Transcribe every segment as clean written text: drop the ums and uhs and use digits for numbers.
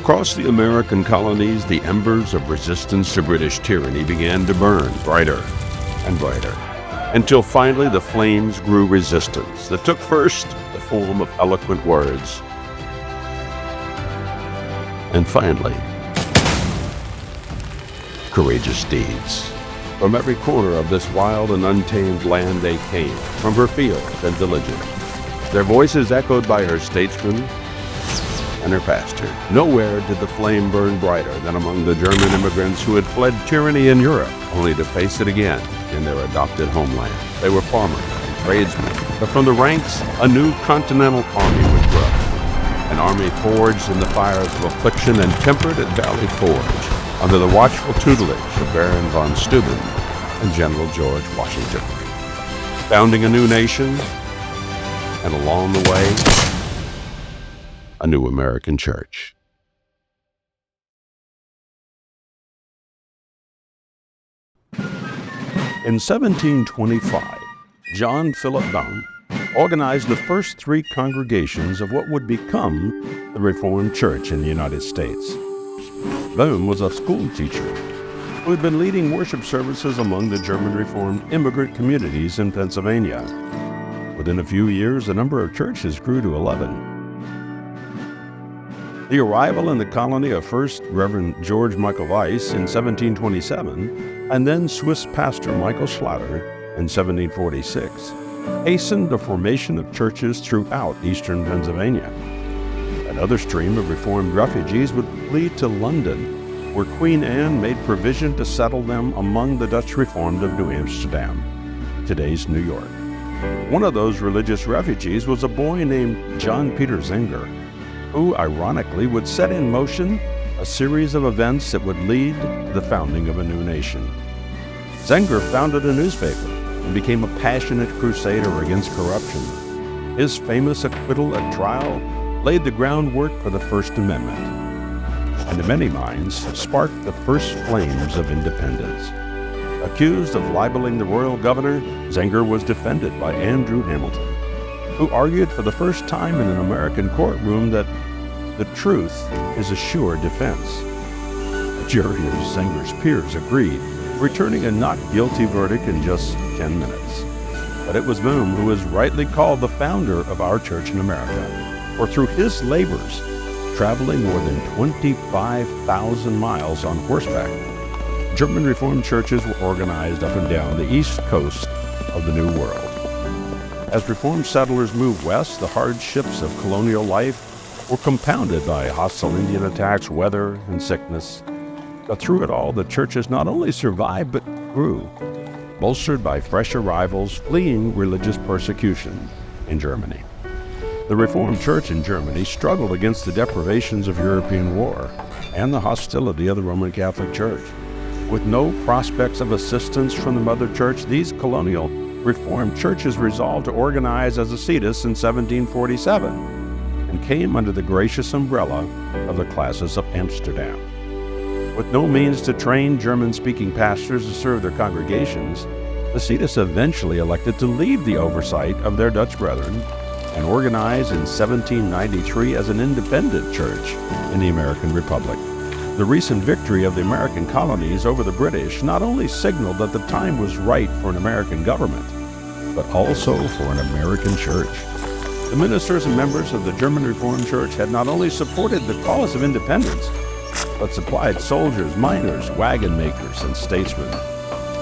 Across the American colonies, the embers of resistance to British tyranny began to burn brighter and brighter, until finally the flames grew resistance that took first the form of eloquent words, and finally, courageous deeds. From every corner of this wild and untamed land they came, from her fields and villages, their voices echoed by her statesmen and her pastor. Nowhere did the flame burn brighter than among the German immigrants who had fled tyranny in Europe, only to face it again in their adopted homeland. They were farmers and tradesmen, but from the ranks, a new continental army would grow. An army forged in the fires of affliction and tempered at Valley Forge, under the watchful tutelage of Baron von Steuben and General George Washington. Founding a new nation, and along the way, a new American church. In 1725, John Philip Baum organized the first three congregations of what would become the Reformed Church in the United States. Baum was a school teacher who had been leading worship services among the German Reformed immigrant communities in Pennsylvania. Within a few years, the number of churches grew to 11. The arrival in the colony of First Reverend George Michael Weiss in 1727, and then Swiss pastor Michael Schlatter in 1746, hastened the formation of churches throughout eastern Pennsylvania. Another stream of Reformed refugees would flee to London, where Queen Anne made provision to settle them among the Dutch Reformed of New Amsterdam, today's New York. One of those religious refugees was a boy named John Peter Zenger, who, ironically, would set in motion a series of events that would lead to the founding of a new nation. Zenger founded a newspaper and became a passionate crusader against corruption. His famous acquittal at trial laid the groundwork for the First Amendment, and in many minds sparked the first flames of independence. Accused of libeling the royal governor, Zenger was defended by Andrew Hamilton, who argued for the first time in an American courtroom that the truth is a sure defense. A jury of Zenger's peers agreed, returning a not guilty verdict in just 10 minutes. But it was Baum who is rightly called the founder of our church in America, for through his labors, traveling more than 25,000 miles on horseback, German Reformed churches were organized up and down the east coast of the New World. As Reformed settlers moved west, the hardships of colonial life were compounded by hostile Indian attacks, weather, and sickness. But through it all, the churches not only survived but grew, bolstered by fresh arrivals fleeing religious persecution in Germany. The Reformed Church in Germany struggled against the deprivations of European war and the hostility of the Roman Catholic Church. With no prospects of assistance from the Mother Church, these colonial Reformed churches resolved to organize as a Cetus in 1747 and came under the gracious umbrella of the classes of Amsterdam. With no means to train German-speaking pastors to serve their congregations, the Cetus eventually elected to leave the oversight of their Dutch brethren and organize in 1793 as an independent church in the American Republic. The recent victory of the American colonies over the British not only signaled that the time was right for an American government, but also for an American church. The ministers and members of the German Reformed Church had not only supported the cause of independence, but supplied soldiers, miners, wagon makers, and statesmen.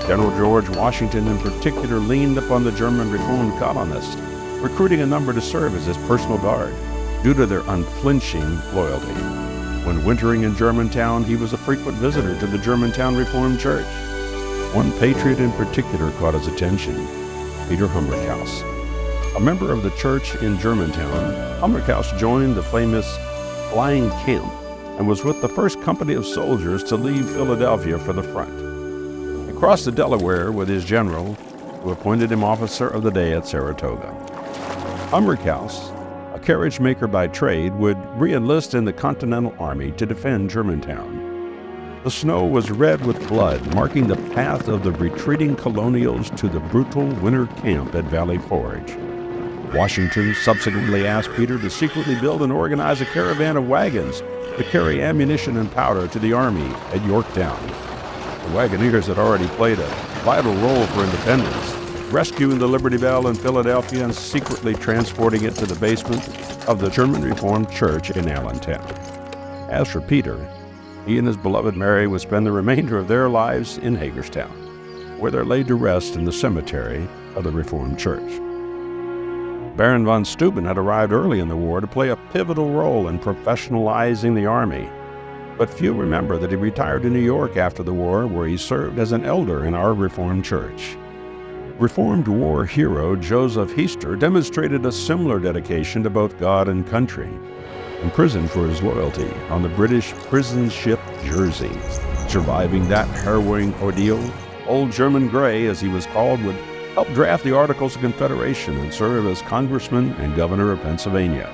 General George Washington in particular leaned upon the German Reformed colonists, recruiting a number to serve as his personal guard due to their unflinching loyalty. When wintering in Germantown, he was a frequent visitor to the Germantown Reformed Church. One patriot in particular caught his attention, Peter Humberkaus. A member of the church in Germantown, Humberkaus joined the famous Flying Camp and was with the first company of soldiers to leave Philadelphia for the front. He crossed the Delaware with his general, who appointed him officer of the day at Saratoga. Humberkaus, a carriage maker by trade, would re-enlist in the Continental Army to defend Germantown. The snow was red with blood, marking the path of the retreating colonials to the brutal winter camp at Valley Forge. Washington subsequently asked Peter to secretly build and organize a caravan of wagons to carry ammunition and powder to the army at Yorktown. The Wagoneers had already played a vital role for independence, rescuing the Liberty Bell in Philadelphia and secretly transporting it to the basement of the German Reformed Church in Allentown. As for Peter, he and his beloved Mary would spend the remainder of their lives in Hagerstown, where they're laid to rest in the cemetery of the Reformed Church. Baron von Steuben had arrived early in the war to play a pivotal role in professionalizing the Army, but few remember that he retired to New York after the war, where he served as an elder in our Reformed Church. Reformed war hero Joseph Heaster demonstrated a similar dedication to both God and country, imprisoned for his loyalty on the British prison ship Jersey. Surviving that harrowing ordeal, Old German Gray, as he was called, would help draft the Articles of Confederation and serve as congressman and governor of Pennsylvania.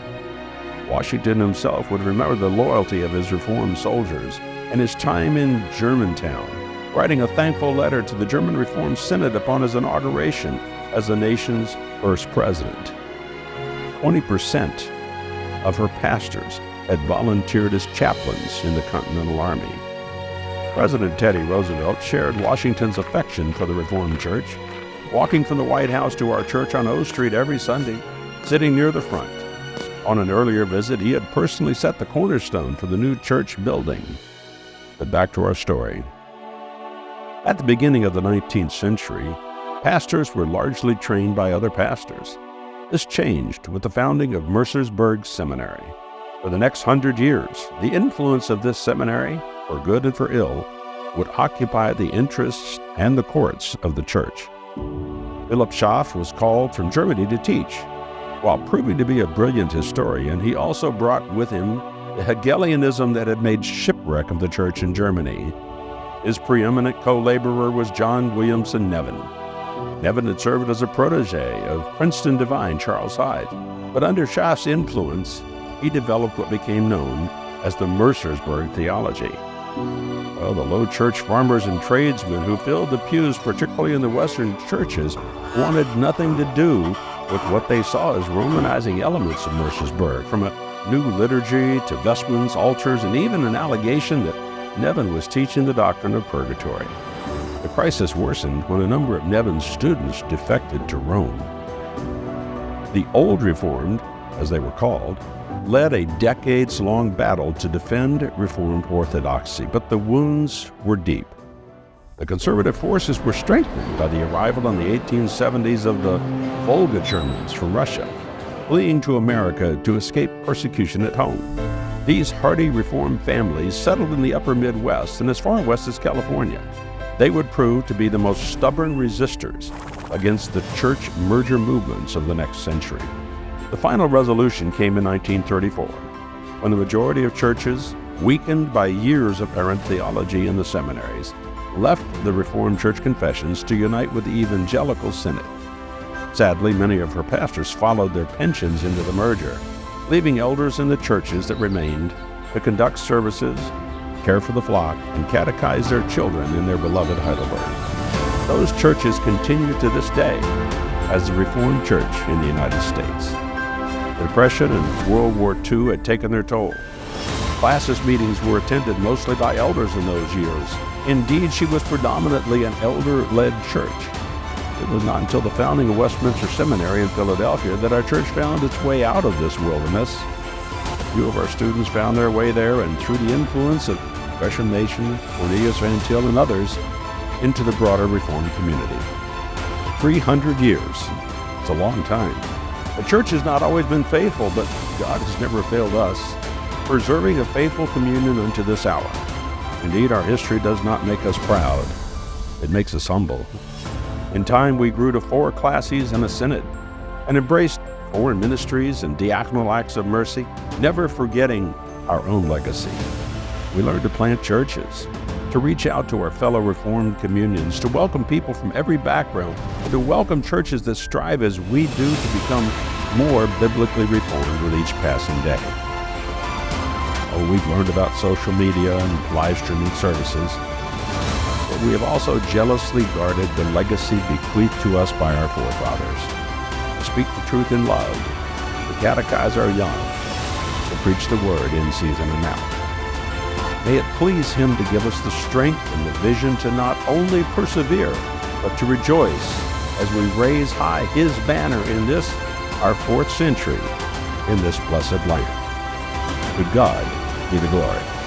Washington himself would remember the loyalty of his Reformed soldiers and his time in Germantown, writing a thankful letter to the German Reformed Synod upon his inauguration as the nation's first president. 20% of her pastors had volunteered as chaplains in the Continental Army. President Teddy Roosevelt shared Washington's affection for the Reformed Church, walking from the White House to our church on O Street every Sunday, sitting near the front. On an earlier visit, he had personally set the cornerstone for the new church building. But back to our story. At the beginning of the 19th century, pastors were largely trained by other pastors. This changed with the founding of Mercersburg Seminary. For the next 100 years, the influence of this seminary, for good and for ill, would occupy the interests and the courts of the church. Philip Schaff was called from Germany to teach. While proving to be a brilliant historian, he also brought with him the Hegelianism that had made shipwreck of the church in Germany. His preeminent co-laborer was John Williamson Nevin. Nevin had served as a protege of Princeton divine Charles Hyde, but under Schaff's influence, he developed what became known as the Mercersburg theology. Well, the low church farmers and tradesmen who filled the pews, particularly in the Western churches, wanted nothing to do with what they saw as Romanizing elements of Mercersburg, from a new liturgy to vestments, altars, and even an allegation that Nevin was teaching the doctrine of purgatory. The crisis worsened when a number of Nevin's students defected to Rome. The Old Reformed, as they were called, led a decades-long battle to defend Reformed orthodoxy, but the wounds were deep. The conservative forces were strengthened by the arrival in the 1870s of the Volga Germans from Russia, fleeing to America to escape persecution at home. These hardy Reformed families settled in the upper Midwest and as far west as California. They would prove to be the most stubborn resistors against the church merger movements of the next century. The final resolution came in 1934, when the majority of churches, weakened by years of errant theology in the seminaries, left the Reformed Church confessions to unite with the Evangelical Synod. Sadly, many of her pastors followed their pensions into the merger, leaving elders in the churches that remained to conduct services, care for the flock, and catechize their children in their beloved Heidelberg. Those churches continue to this day as the Reformed Church in the United States. The Depression and World War II had taken their toll. Classis meetings were attended mostly by elders in those years. Indeed, she was predominantly an elder-led church. It was not until the founding of Westminster Seminary in Philadelphia that our church found its way out of this wilderness. Few of our students found their way there, and through the influence of Gresham Machen, Cornelius Van Til, and others, into the broader Reformed community. 300 years. It's a long time. The church has not always been faithful, but God has never failed us, preserving a faithful communion unto this hour. Indeed, our history does not make us proud. It makes us humble. In time, we grew to 4 classes and a synod, and embraced foreign ministries and diaconal acts of mercy, never forgetting our own legacy. We learned to plant churches, to reach out to our fellow Reformed communions, to welcome people from every background, and to welcome churches that strive as we do to become more biblically reformed with each passing day. Oh, we've learned about social media and live streaming services, but we have also jealously guarded the legacy bequeathed to us by our forefathers. to speak the truth in love, to catechize our young, to preach the word in season and out. May it please Him to give us the strength and the vision to not only persevere, but to rejoice as we raise high His banner in this, our 4th century, in this blessed land. To God be the glory.